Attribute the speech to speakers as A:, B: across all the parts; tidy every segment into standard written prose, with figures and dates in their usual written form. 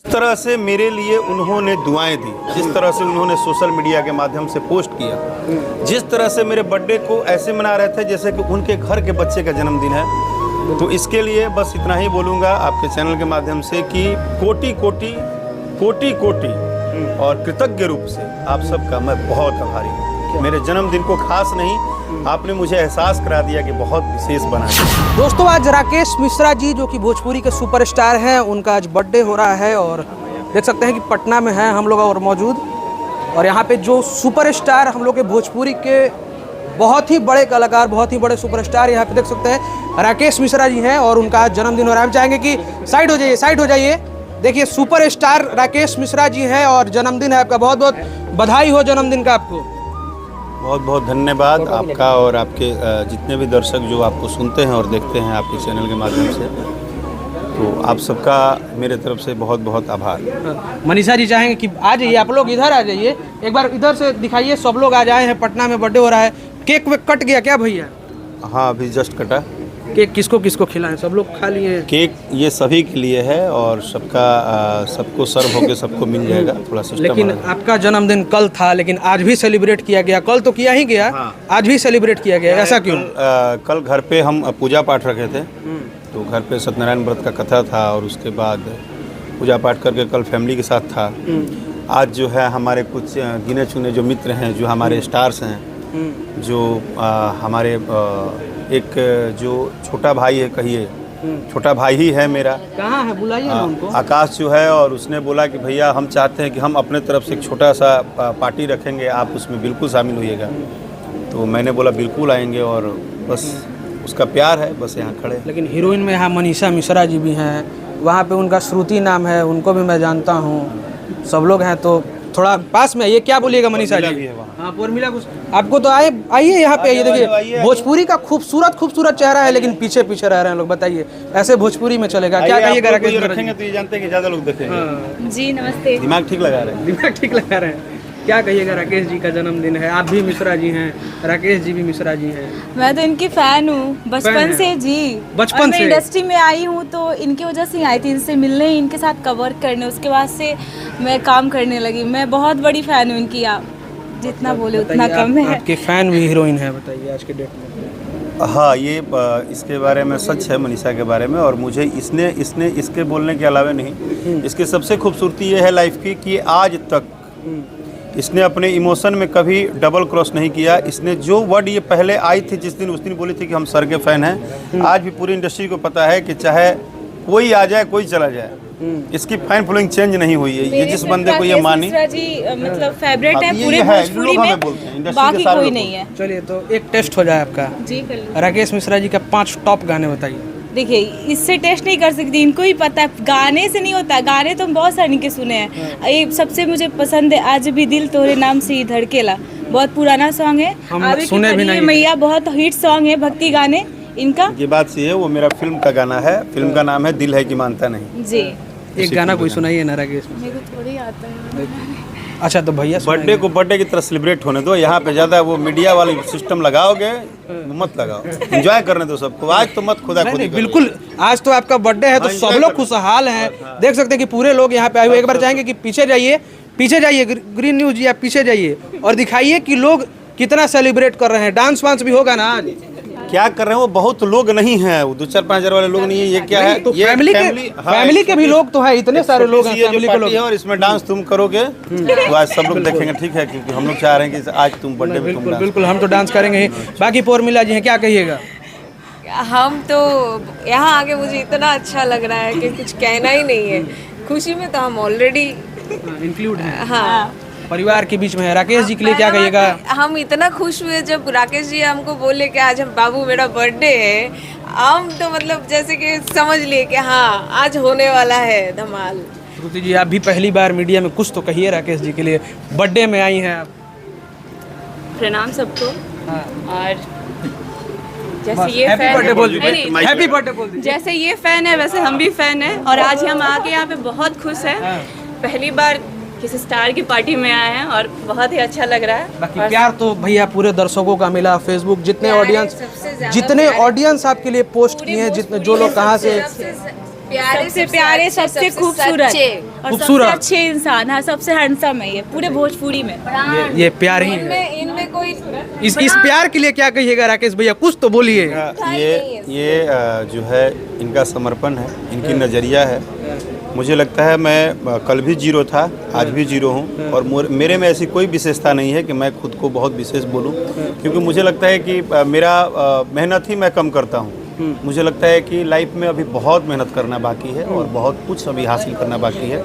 A: जिस तरह से मेरे लिए उन्होंने दुआएं दी, जिस तरह से उन्होंने सोशल मीडिया के माध्यम से पोस्ट किया, जिस तरह से मेरे बर्थडे को ऐसे मना रहे थे जैसे कि उनके घर के बच्चे का जन्मदिन है, तो इसके लिए बस इतना ही बोलूँगा आपके चैनल के माध्यम से कि कोटि कोटि कोटि कोटि और कृतज्ञ रूप से आप सबका मैं बहुत आभारी हूँ। मेरे जन्मदिन को खास नहीं, आपने मुझे एहसास करा दिया कि बहुत विशेष बना है।
B: दोस्तों, आज राकेश मिश्रा जी जो कि भोजपुरी के सुपरस्टार हैं, उनका आज बर्थडे हो रहा है और देख सकते हैं कि पटना में हैं हम लोग और मौजूद। और यहाँ पे जो सुपरस्टार हम लोग के भोजपुरी के बहुत ही बड़े कलाकार, बहुत ही बड़े सुपरस्टार यहाँ पे देख सकते हैं राकेश मिश्रा जी हैं और उनका आज जन्मदिन हो रहा है। हम चाहेंगे कि साइड हो जाइए, साइड हो जाइए। देखिए, सुपरस्टार राकेश मिश्रा जी हैं और जन्मदिन है आपका। बहुत बहुत बधाई हो जन्मदिन का आपको।
A: बहुत बहुत धन्यवाद आपका और आपके जितने भी दर्शक जो आपको सुनते हैं और देखते हैं आपके चैनल के माध्यम से, तो आप सबका मेरे तरफ से बहुत बहुत आभार।
B: मनीषा जी चाहेंगे कि आ जाइए, आप लोग इधर आ जाइए, एक बार इधर से दिखाइए। सब लोग आ जाए हैं, पटना में बर्थडे हो रहा है। केक वेक कट गया क्या भैया?
A: हाँ, अभी जस्ट कटा।
B: केक किसको किसको खिलाएं? सब लोग खा लिए?
A: केक ये सभी के लिए है और सबको सर्व होके सबको मिल जाएगा। थोड़ा सिस्टम।
B: लेकिन आपका जन्मदिन कल था, लेकिन आज भी सेलिब्रेट किया गया। कल तो किया ही गया,
A: हाँ।
B: आज भी सेलिब्रेट किया गया, ऐसा क्यों?
A: कल घर पे हम पूजा पाठ रखे थे, तो घर पे सत्यनारायण व्रत का कथा था और उसके बाद पूजा पाठ करके कल फैमिली के साथ था। आज जो है हमारे कुछ गिने चुने जो मित्र हैं, जो हमारे स्टार्स हैं, जो हमारे एक जो छोटा भाई है, कहिए छोटा भाई ही है मेरा।
B: कहाँ है? बुलाइए ना उनको।
A: आकाश जो है, और उसने बोला कि भैया हम चाहते हैं कि हम अपने तरफ से एक छोटा सा पार्टी रखेंगे, आप उसमें बिल्कुल शामिल होइएगा। तो मैंने बोला बिल्कुल आएंगे और बस उसका प्यार है, बस यहाँ खड़े।
B: लेकिन हीरोइन में यहाँ मनीषा मिश्रा जी भी हैं, वहाँ पे उनका श्रुति नाम है, उनको भी मैं जानता हूँ। सब लोग हैं, तो थोड़ा पास में आइए। क्या बोलिएगा मनीषा जी? हाँ, उर्मिला कुछ आपको तो आइए यहाँ पे आइए। देखिए, भोजपुरी का खूबसूरत चेहरा है, लेकिन पीछे पीछे रह रहे हैं लोग। बताइए, ऐसे भोजपुरी में चलेगा? क्या कहिएगा राकेश?
A: रखेंगे तो ये जानते हैं कि ज़्यादा लोग देखेंगे।
B: जी नमस्ते।
A: दिमाग ठीक लगा रहे हैं।
B: दिमाग ठीक लगा रहे हैं। क्या कहिएगा? राकेश जी का जन्मदिन है, आप भी मिश्रा जी हैं, राकेश जी भी मिश्रा जी हैं।
C: मैं तो इनकी फैन हूँ बचपन से जी।
B: बचपन से
C: इंडस्ट्री में आई हूँ तो इनकी वजह से आई थी, इनसे मिलने, इनके साथ कवर करने, उसके बाद से मैं काम करने लगी। मैं बहुत बड़ी फैन हूँ इनकी। आप जितना बोले उतना कम है।
B: आपके फैन भी हीरोइन है, बताइए आज के डेट में।
A: हाँ, ये इसके बारे में सच है, मनीषा के बारे में। और मुझे इसने इसके बोलने के अलावा नहीं, इसकी सबसे खूबसूरती ये है लाइफ की कि आज तक इसने अपने इमोशन में कभी डबल क्रॉस नहीं किया। इसने जो वर्ड ये पहले आई थी जिस दिन, उस दिन बोली थी कि हम सर के फैन हैं। आज भी पूरी इंडस्ट्री को पता है कि चाहे कोई आ जाए कोई चला जाए, इसकी फैन फॉलोइंग चेंज नहीं हुई है। ये जिस बंदे को ये मानी,
C: जी मतलब फेवरेट है पूरे भोजपुरी में, बाकी कोई नहीं है।
B: चलिए, तो एक टेस्ट हो जाए आपका जी। राकेश मिश्रा जी का 5 टॉप गाने बताइए।
C: देखिए, इससे टेस्ट नहीं कर सकती, इनको ही पता है। गाने से नहीं होता, गाने तो हम बहुत सारे इनके सुने हैं। ये सबसे मुझे पसंद है आज भी दिल तोरे नाम से ही धड़केला, बहुत पुराना सॉन्ग है।
B: हम सुने भी नहीं।
C: मैया बहुत हिट सॉन्ग है, भक्ति गाने इनका।
A: ये बात सही है, वो मेरा फिल्म का गाना है। फिल्म का नाम है दिल है कि मानता नहीं
C: जी।
B: एक गाना कोई सुनाइए ना राकेश।
C: मेरे को थोड़ी आता है।
B: अच्छा, तो भैया
A: बर्थडे को बर्थडे की तरह सेलिब्रेट होने दो। यहाँ पे ज़्यादा वो मीडिया वाली सिस्टम लगाओगे, मत लगाओ। एंजॉय करने दो सबको। आज तो मत खुदा खुदी करो।
B: बिल्कुल, आज तो आपका बर्थडे है, तो सब लोग खुशहाल हैं। देख सकते हैं कि पूरे लोग यहाँ पे आए हुए। एक बार चाहेंगे कि पीछे जाइए ग्रीन न्यूज जी, आप पीछे जाइए और दिखाइए कि लोग कितना सेलिब्रेट कर रहे हैं। डांस वांस भी होगा ना आज?
A: क्या कर रहे हैं? वो बहुत लोग नहीं हैं, वो 2-4-5 हजार वाले लोग नहीं है। ये क्या है?
B: तो
A: ये
B: फैमिली के भी लोग तो है, इतने सारे लोग हैं फैमिली के लोग।
A: और इसमें डांस तुम करोगे तो आज सब लोग देखेंगे, ठीक है? क्योंकि हम लोग चाह रहे हैं कि आज तुम बर्थडे में तुम
B: बिल्कुल हम तो डांस करेंगे ही। बाकी उर्मिला जी हैं, क्या कहिएगा?
D: हम तो यहाँ आके मुझे इतना अच्छा लग रहा है कि कुछ कहना ही नहीं है। खुशी में तो हम ऑलरेडी
B: इंक्लूड हैं।
D: हाँ,
B: परिवार के बीच में है। राकेश जी के लिए क्या कहिएगा?
D: हम इतना खुश हुए जब राकेश जी हमको बोले कि आज हम बाबू मेरा बर्थडे है। हम तो मतलब जैसे कि समझ लिए कि हाँ आज होने वाला है धमाल।
B: श्रुति जी, आप भी पहली बार मीडिया में, कुछ तो कहिए राकेश जी के लिए। बर्थडे में आई हैं आप।
E: प्रणाम सबको।
B: हाँ।
E: और जैसे ये
B: हैप्पी
E: फैन
B: बर्थडे बोल दीजिए।
E: नहीं,
B: हैप्पी बर्थडे बोल दीजिए।
E: जैसे ये फैन है वैसे हम भी फैन हैं और आज हम आके यहाँ पे बहुत खुश हैं। पहली बार किसी स्टार की पार्टी में आए हैं और बहुत ही अच्छा लग रहा है।
B: बाकी प्यार तो भैया पूरे दर्शकों का मिला। फेसबुक जितने ऑडियंस आपके लिए पोस्ट किए हैं, जितने जो लोग कहाँ से
C: सबसे प्यारे, सबसे खूबसूरत और सबसे
B: खूबसूरत।
C: अच्छे इंसान। हाँ, सबसे हैंडसम है ये पूरे भोजपुरी में।
B: ये प्यार ही है।
D: इनमें कोई
B: इस प्यार के लिए क्या कहिएगा राकेश भैया, कुछ तो बोलिए।
A: ये जो है इनका समर्पण है, इनकी नज़रिया है। मुझे लगता है मैं कल भी जीरो था, आज भी जीरो हूँ, और मेरे में ऐसी कोई विशेषता नहीं है कि मैं खुद को बहुत विशेष बोलूँ, क्योंकि मुझे लगता है कि मेरा मेहनत ही मैं कम करता हूँ। मुझे लगता है कि लाइफ में अभी बहुत मेहनत करना बाकी है और बहुत कुछ अभी हासिल करना बाकी है।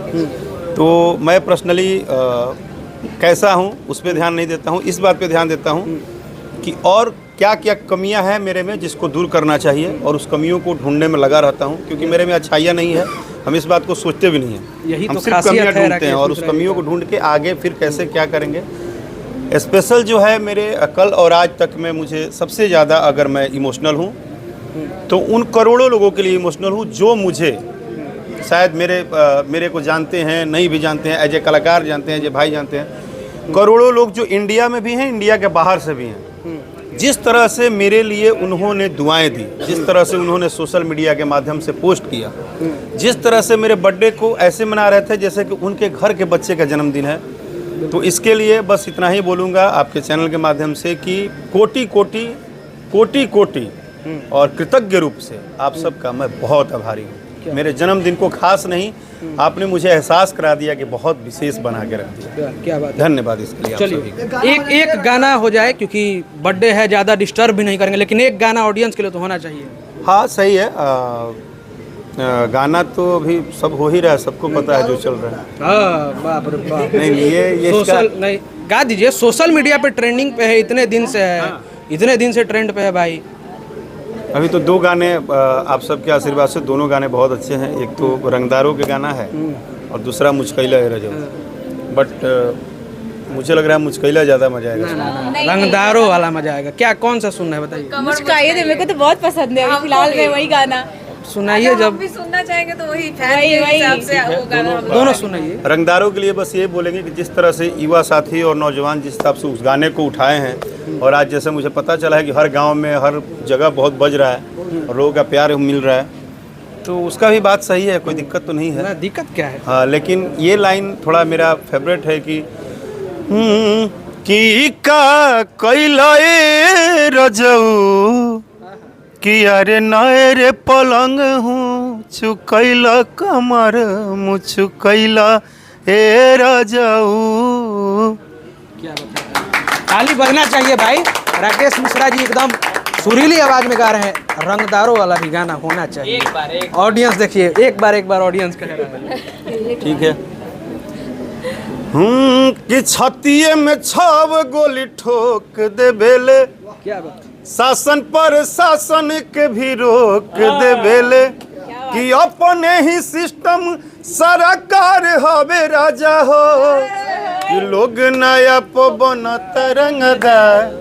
A: तो मैं पर्सनली कैसा हूँ उस पर ध्यान नहीं देता हूँ, इस बात पे ध्यान देता हूँ कि और क्या क्या कमियां हैं मेरे में जिसको दूर करना चाहिए, और उस कमियों को ढूंढने में लगा रहता हूं, क्योंकि मेरे में अच्छाइयां नहीं है। हम इस बात को सोचते भी नहीं हैं,
B: यही
A: हम
B: तो
A: सिर्फ
B: खासियत
A: कमियां
B: है
A: ढूंढते हैं और उस कमियों को ढूंढ के आगे फिर कैसे क्या करेंगे। स्पेशल जो है मेरे कल और आज तक में मुझे सबसे ज़्यादा अगर मैं इमोशनल हूँ तो उन करोड़ों लोगों के लिए इमोशनल हूँ जो मुझे शायद मेरे को जानते हैं, नहीं भी जानते हैं, एज ए कलाकार जानते हैं, एज ए भाई जानते हैं। करोड़ों लोग जो इंडिया में भी हैं, इंडिया के बाहर से भी हैं। जिस तरह से मेरे लिए उन्होंने दुआएं दी, जिस तरह से उन्होंने सोशल मीडिया के माध्यम से पोस्ट किया, जिस तरह से मेरे बर्थडे को ऐसे मना रहे थे जैसे कि उनके घर के बच्चे का जन्मदिन है, तो इसके लिए बस इतना ही बोलूँगा आपके चैनल के माध्यम से कि कोटि कोटि कोटि कोटि और कृतज्ञ रूप से आप सबका मैं बहुत आभारी हूँ। मेरे जन्मदिन को खास नहीं, आपने मुझे एहसास करा दिया कि बहुत विशेष बना के रख दिया।
B: क्या बात है।
A: धन्यवाद इसके लिए आप सभी का।
B: चलिए एक गाना हो जाए, क्योंकि बर्थडे है, ज़्यादा डिस्टर्ब भी नहीं करेंगे, लेकिन एक गाना ऑडियंस के लिए तो होना चाहिए।
A: हाँ सही है। गाना तो अभी सब हो ही रहा है, सबको पता है जो चल रहा है।
B: हाँ बाप रे बाप।
A: नहीं ये
B: सोशल नहीं गा दीजिए, सोशल मीडिया पे ट्रेंडिंग पे है, इतने दिन से है, इतने दिन से ट्रेंड पे है भाई।
A: अभी तो दो गाने आप सबके आशीर्वाद से दोनों गाने बहुत अच्छे हैं। एक तो रंगदारों के गाना है और दूसरा मुझकैला है रजो, बट मुझे लग रहा है मुझकैला ज़्यादा मजा आएगा।
B: रंगदारों वाला मजा आएगा। क्या कौन सा सुनना है बताइए।
C: मुस्काइए दे, मेरे को तो बहुत पसंद है। अभी फिलहाल में वही गाना
B: सुनाइए,
D: हम
B: जब
D: भी सुनना चाहेंगे तो वही फैन के हिसाब से वो गाना हम
B: दोनों सुनाइए।
A: रंगदारों के लिए बस ये बोलेंगे कि जिस तरह से युवा साथी और नौजवान जिस हिसाब से उस गाने को उठाए हैं, और आज जैसे मुझे पता चला है कि हर गांव में हर जगह बहुत बज रहा है और लोगों का प्यार मिल रहा है, तो उसका भी बात सही है, कोई दिक्कत तो नहीं है।
B: ना दिक्कत क्या है।
A: हाँ, लेकिन ये लाइन थोड़ा मेरा फेवरेट है कि का कैलाए रजऊ कि अरे नए रे पलंग हूँ चुकैला कमर मुचुकैला ए रजऊ।
B: क्या ताली बजना चाहिए भाई। राकेश मिश्रा जी एकदम सुरीली आवाज में गा रहे हैं। रंगदारों वाला भी गाना होना चाहिए। एक बार ऑडियंस देखिए, एक बार ऑडियंस कह रहा है।
A: ठीक है। कि छतिए में 6 गोली ठोक दे बेले,
B: क्या बात।
A: शासन पर शासन के भी रोक दे बेले, कि अपने ही सिस्टम सरकार हवे राजा हो, कि लोग नया पवन तरंगदार,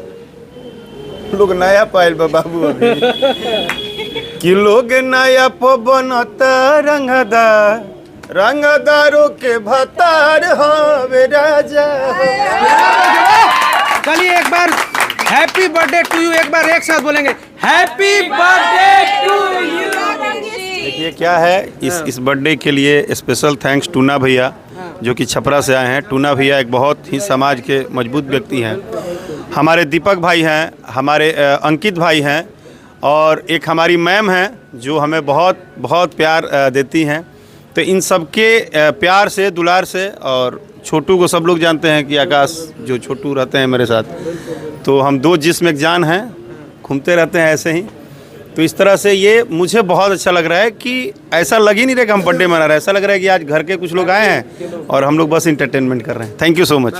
A: लोग नया पायल बाबू अभी, कि लोग नया पवन तरंगदार, रंगदारों के भतार हवे राजा हो।
B: चलिए एक बार हैप्पी बर्थडे टू यू, एक बार एक साथ बोलेंगे हैप्पी बर्थडे टू यू।
A: देखिए क्या है, इस बर्थडे के लिए स्पेशल थैंक्स टूना भैया जो कि छपरा से आए हैं। टूना भैया एक बहुत ही समाज के मजबूत व्यक्ति हैं। हमारे दीपक भाई हैं, हमारे अंकित भाई हैं, और एक हमारी मैम हैं जो हमें बहुत बहुत प्यार देती हैं। तो इन सबके प्यार से, दुलार से, और छोटू को सब लोग जानते हैं कि आकाश जो छोटू रहते हैं मेरे साथ, तो हम दो जिस्म एक जान हैं, घूमते रहते हैं ऐसे ही। तो इस तरह से ये मुझे बहुत अच्छा लग रहा है कि ऐसा लग ही नहीं रहा कि हम बर्थडे मना रहे हैं, ऐसा लग रहा है कि आज घर के कुछ लोग आए हैं और हम लोग बस इंटरटेनमेंट कर रहे हैं। Thank you so much.